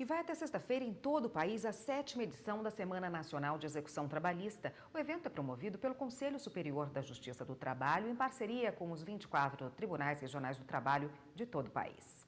E vai até sexta-feira em todo o país a 7ª edição da Semana Nacional de Execução Trabalhista. O evento é promovido pelo Conselho Superior da Justiça do Trabalho em parceria com os 24 tribunais regionais do trabalho de todo o país.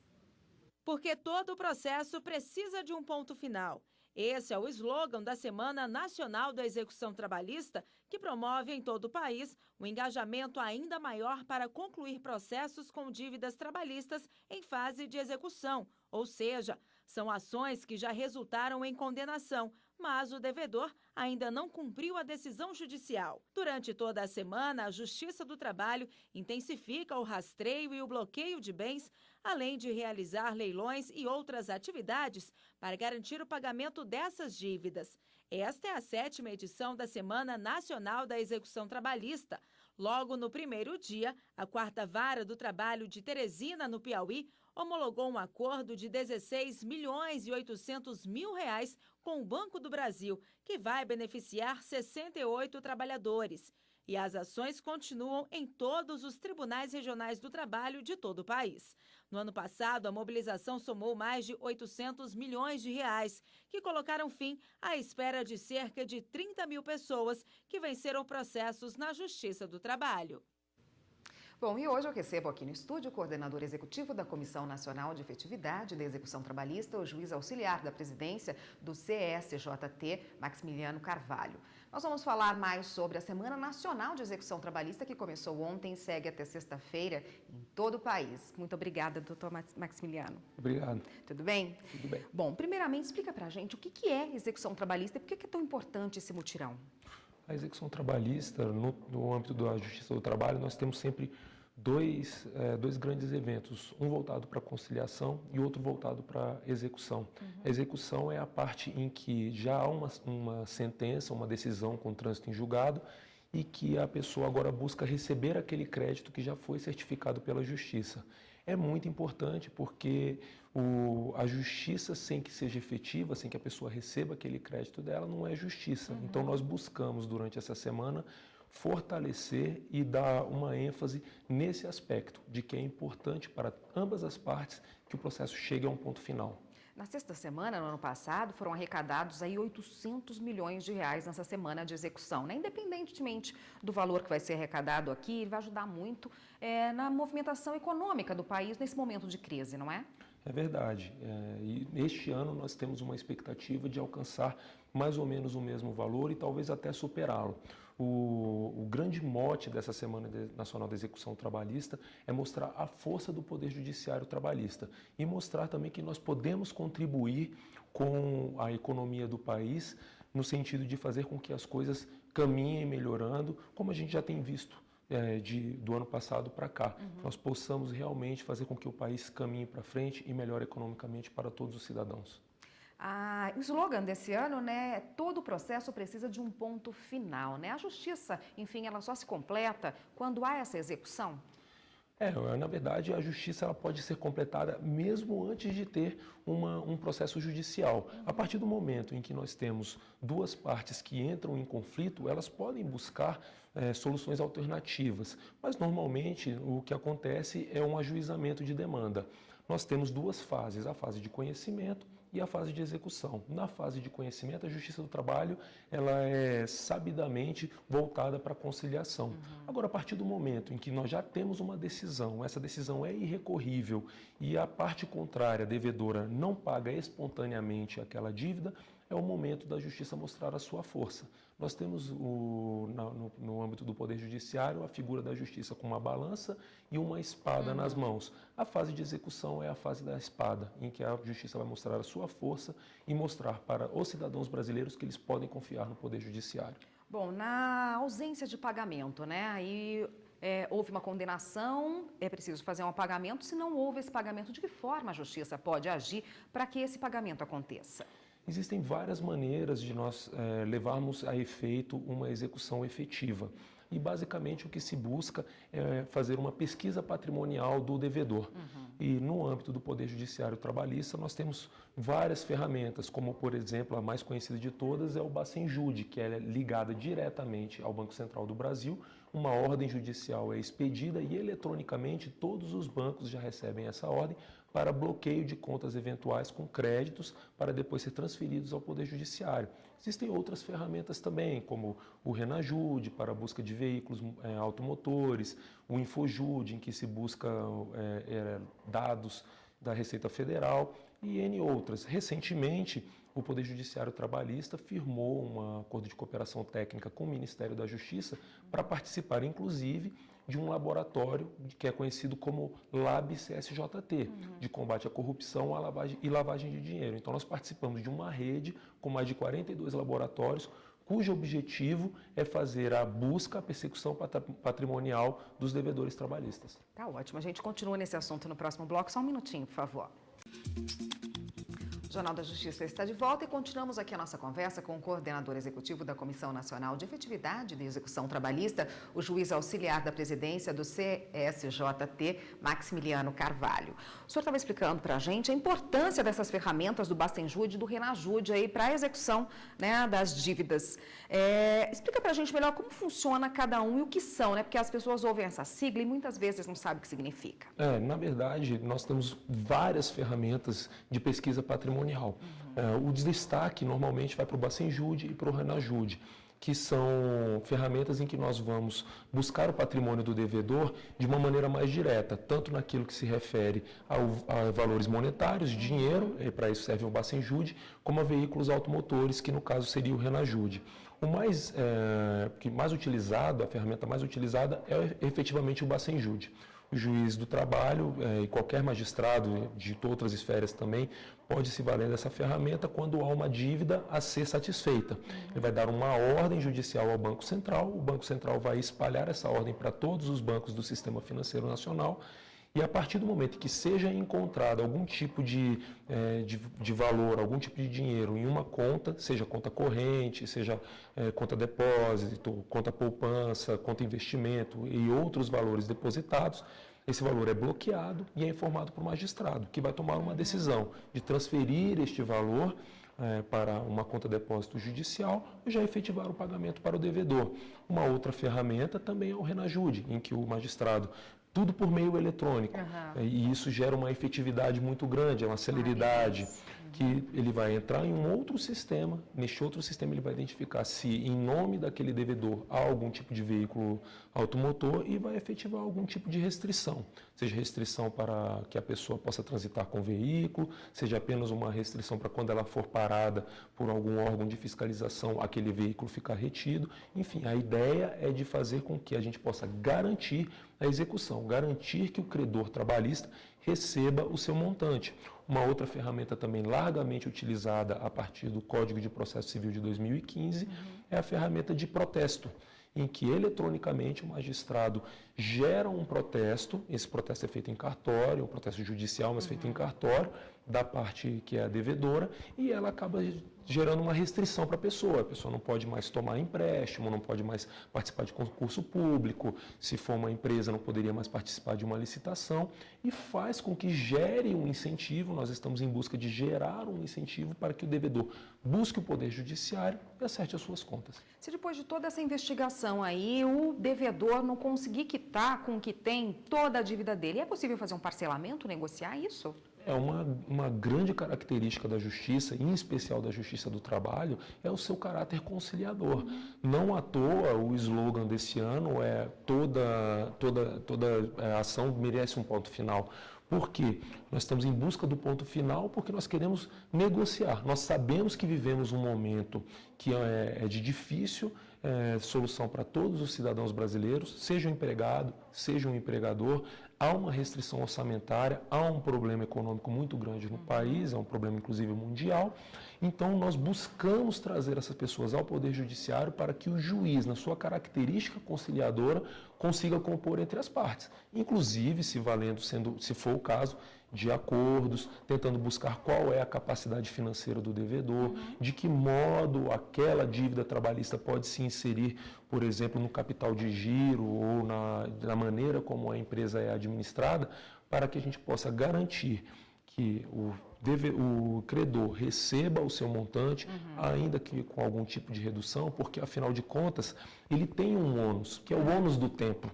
Porque todo o processo precisa de um ponto final. Esse é o slogan da Semana Nacional da Execução Trabalhista, que promove em todo o país um engajamento ainda maior para concluir processos com dívidas trabalhistas em fase de execução, ou seja, são ações que já resultaram em condenação, mas o devedor ainda não cumpriu a decisão judicial. Durante toda a semana, a Justiça do Trabalho intensifica o rastreio e o bloqueio de bens, além de realizar leilões e outras atividades para garantir o pagamento dessas dívidas. Esta é a 7ª edição da Semana Nacional da Execução Trabalhista. Logo no primeiro dia, a 4ª Vara do Trabalho de Teresina, no Piauí, homologou um acordo de 16.800.000 reais com o Banco do Brasil, que vai beneficiar 68 trabalhadores. E as ações continuam em todos os tribunais regionais do trabalho de todo o país. No ano passado, a mobilização somou mais de 800 milhões de reais, que colocaram fim à espera de cerca de 30 mil pessoas que venceram processos na Justiça do Trabalho. Bom, e hoje eu recebo aqui no estúdio o coordenador executivo da Comissão Nacional de Efetividade da Execução Trabalhista, o juiz auxiliar da presidência do CSJT, Maximiliano Carvalho. Nós vamos falar mais sobre a Semana Nacional de Execução Trabalhista, que começou ontem e segue até sexta-feira em todo o país. Muito obrigada, doutor Maximiliano. Obrigado. Tudo bem? Tudo bem. Bom, primeiramente, explica pra gente o que é execução trabalhista e por que é tão importante esse mutirão. A execução trabalhista, no âmbito da Justiça do Trabalho, nós temos sempre dois grandes eventos, um voltado para a conciliação e outro voltado para a execução. A execução é a parte em que já há uma sentença, uma decisão com trânsito em julgado e que a pessoa agora busca receber aquele crédito que já foi certificado pela Justiça. É muito importante porque a justiça, sem que seja efetiva, sem que a pessoa receba aquele crédito dela, não é justiça. Então nós buscamos durante essa semana fortalecer e dar uma ênfase nesse aspecto, de que é importante para ambas as partes que o processo chegue a um ponto final. Na sexta semana, no ano passado, foram arrecadados aí 800 milhões de reais nessa semana de execução, né? Independentemente do valor que vai ser arrecadado aqui, ele vai ajudar muito na movimentação econômica do país nesse momento de crise, não é? É verdade. E neste ano nós temos uma expectativa de alcançar mais ou menos o mesmo valor e talvez até superá-lo. O grande mote dessa Semana Nacional da Execução Trabalhista é mostrar a força do Poder Judiciário Trabalhista e mostrar também que nós podemos contribuir com a economia do país no sentido de fazer com que as coisas caminhem melhorando, como a gente já tem visto do ano passado para cá. Nós possamos realmente fazer com que o país caminhe para frente e melhore economicamente para todos os cidadãos. O slogan desse ano, né, todo o processo precisa de um ponto final, né? A justiça, enfim, ela só se completa quando há essa execução? Na verdade, a justiça ela pode ser completada mesmo antes de ter um processo judicial. A partir do momento em que nós temos duas partes que entram em conflito, elas podem buscar soluções alternativas, mas normalmente o que acontece é um ajuizamento de demanda. Nós temos duas fases, a fase de conhecimento e a fase de execução. Na fase de conhecimento, a Justiça do Trabalho ela é sabidamente voltada para a conciliação. Agora, a partir do momento em que nós já temos uma decisão, essa decisão é irrecorrível e a parte contrária, a devedora, não paga espontaneamente aquela dívida, é o momento da Justiça mostrar a sua força. Nós temos no âmbito do Poder Judiciário a figura da Justiça com uma balança e uma espada nas mãos. A fase de execução é a fase da espada, em que a Justiça vai mostrar a sua força e mostrar para os cidadãos brasileiros que eles podem confiar no Poder Judiciário. Bom, na ausência de pagamento, né, aí houve uma condenação, é preciso fazer um pagamento. Se não houve esse pagamento, de que forma a Justiça pode agir para que esse pagamento aconteça? Existem várias maneiras de nós levarmos a efeito uma execução efetiva. E, basicamente, o que se busca é fazer uma pesquisa patrimonial do devedor. E, no âmbito do Poder Judiciário Trabalhista, nós temos várias ferramentas, como, por exemplo, a mais conhecida de todas é o Bacenjude, que é ligada diretamente ao Banco Central do Brasil. Uma ordem judicial é expedida e, eletronicamente, todos os bancos já recebem essa ordem, para bloqueio de contas eventuais com créditos para depois ser transferidos ao Poder Judiciário. Existem outras ferramentas também, como o Renajude, para a busca de veículos automotores, o Infojude, em que se busca dados da Receita Federal, e N outras. Recentemente, o Poder Judiciário Trabalhista firmou um acordo de cooperação técnica com o Ministério da Justiça para participar, inclusive, de um laboratório que é conhecido como Lab-CSJT, de combate à corrupção e lavagem de dinheiro. Então, nós participamos de uma rede com mais de 42 laboratórios, cujo objetivo é fazer a busca, a persecução patrimonial dos devedores trabalhistas. Tá ótimo. A gente continua nesse assunto no próximo bloco. Só um minutinho, por favor. O Jornal da Justiça está de volta e continuamos aqui a nossa conversa com o coordenador executivo da Comissão Nacional de Efetividade de Execução Trabalhista, o juiz auxiliar da presidência do CSJT, Maximiliano Carvalho. O senhor estava explicando para a gente a importância dessas ferramentas do Bastenjude e do Renajude aí para a execução, né, das dívidas. Explica para a gente melhor como funciona cada um e o que são, né? Porque as pessoas ouvem essa sigla e muitas vezes não sabem o que significa. Na verdade, nós temos várias ferramentas de pesquisa patrimonial. O destaque normalmente vai para o Bastenjude e para o Renajude, que são ferramentas em que nós vamos buscar o patrimônio do devedor de uma maneira mais direta, tanto naquilo que se refere a valores monetários, dinheiro, e para isso serve o Bastenjude, como a veículos automotores, que no caso seria o Renajude. O mais utilizado, a ferramenta mais utilizada é efetivamente o Bastenjude. O juiz do trabalho e qualquer magistrado de outras esferas também pode se valer dessa ferramenta quando há uma dívida a ser satisfeita. Ele vai dar uma ordem judicial ao Banco Central, o Banco Central vai espalhar essa ordem para todos os bancos do Sistema Financeiro Nacional e a partir do momento que seja encontrado algum tipo de valor, algum tipo de dinheiro em uma conta, seja conta corrente, seja conta depósito, conta poupança, conta investimento e outros valores depositados, esse valor é bloqueado e é informado para o magistrado, que vai tomar uma decisão de transferir este valor para uma conta depósito judicial ou já efetivar o pagamento para o devedor. Uma outra ferramenta também é o Renajude, em que o magistrado tudo por meio eletrônico. E isso gera uma efetividade muito grande, uma celeridade, que ele vai entrar em um outro sistema, neste outro sistema ele vai identificar se em nome daquele devedor há algum tipo de veículo automotor e vai efetivar algum tipo de restrição, seja restrição para que a pessoa possa transitar com o veículo, seja apenas uma restrição para quando ela for parada por algum órgão de fiscalização, aquele veículo ficar retido. Enfim, a ideia é de fazer com que a gente possa garantir a execução, garantir que o credor trabalhista receba o seu montante. Uma outra ferramenta também largamente utilizada a partir do Código de Processo Civil de 2015 é a ferramenta de protesto, em que eletronicamente o magistrado gera um protesto, esse protesto é feito em cartório, um protesto judicial, mas feito em cartório, da parte que é a devedora, e ela acaba gerando uma restrição para a pessoa não pode mais tomar empréstimo, não pode mais participar de concurso público, se for uma empresa não poderia mais participar de uma licitação, e faz com que gere um incentivo, nós estamos em busca de gerar um incentivo para que o devedor busque o Poder Judiciário e acerte as suas contas. Se depois de toda essa investigação aí, o devedor não conseguir quitar com o que tem toda a dívida dele, é possível fazer um parcelamento, negociar isso? É uma grande característica da justiça, em especial da justiça do trabalho, é o seu caráter conciliador. Não à toa o slogan desse ano é toda ação merece um ponto final. Por quê? Nós estamos em busca do ponto final porque nós queremos negociar. Nós sabemos que vivemos um momento que é de difícil solução para todos os cidadãos brasileiros, seja um empregado, seja um empregador. Há uma restrição orçamentária, há um problema econômico muito grande no país, é um problema inclusive mundial. Então nós buscamos trazer essas pessoas ao Poder Judiciário para que o juiz, na sua característica conciliadora, consiga compor entre as partes. Inclusive, se for o caso, de acordos, tentando buscar qual é a capacidade financeira do devedor, de que modo aquela dívida trabalhista pode se inserir, por exemplo, no capital de giro ou na maneira como a empresa é administrada, para que a gente possa garantir que o credor receba o seu montante, ainda que com algum tipo de redução, porque, afinal de contas, ele tem um ônus, que é o ônus do tempo.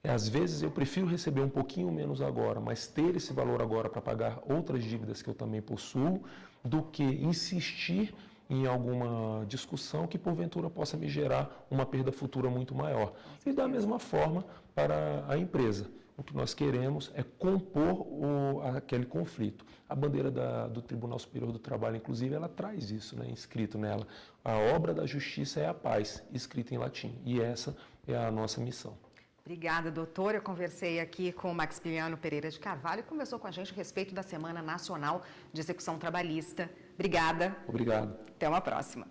Às vezes eu prefiro receber um pouquinho menos agora, mas ter esse valor agora para pagar outras dívidas que eu também possuo, do que insistir em alguma discussão que porventura possa me gerar uma perda futura muito maior. E da mesma forma para a empresa. O que nós queremos é compor aquele conflito. A bandeira do Tribunal Superior do Trabalho, inclusive, ela traz isso, né, inscrito nela. A obra da justiça é a paz, escrita em latim. E essa é a nossa missão. Obrigada, doutor. Eu conversei aqui com o Maximiliano Pereira de Carvalho, que conversou com a gente a respeito da Semana Nacional de Execução Trabalhista. Obrigada. Obrigado. Até uma próxima.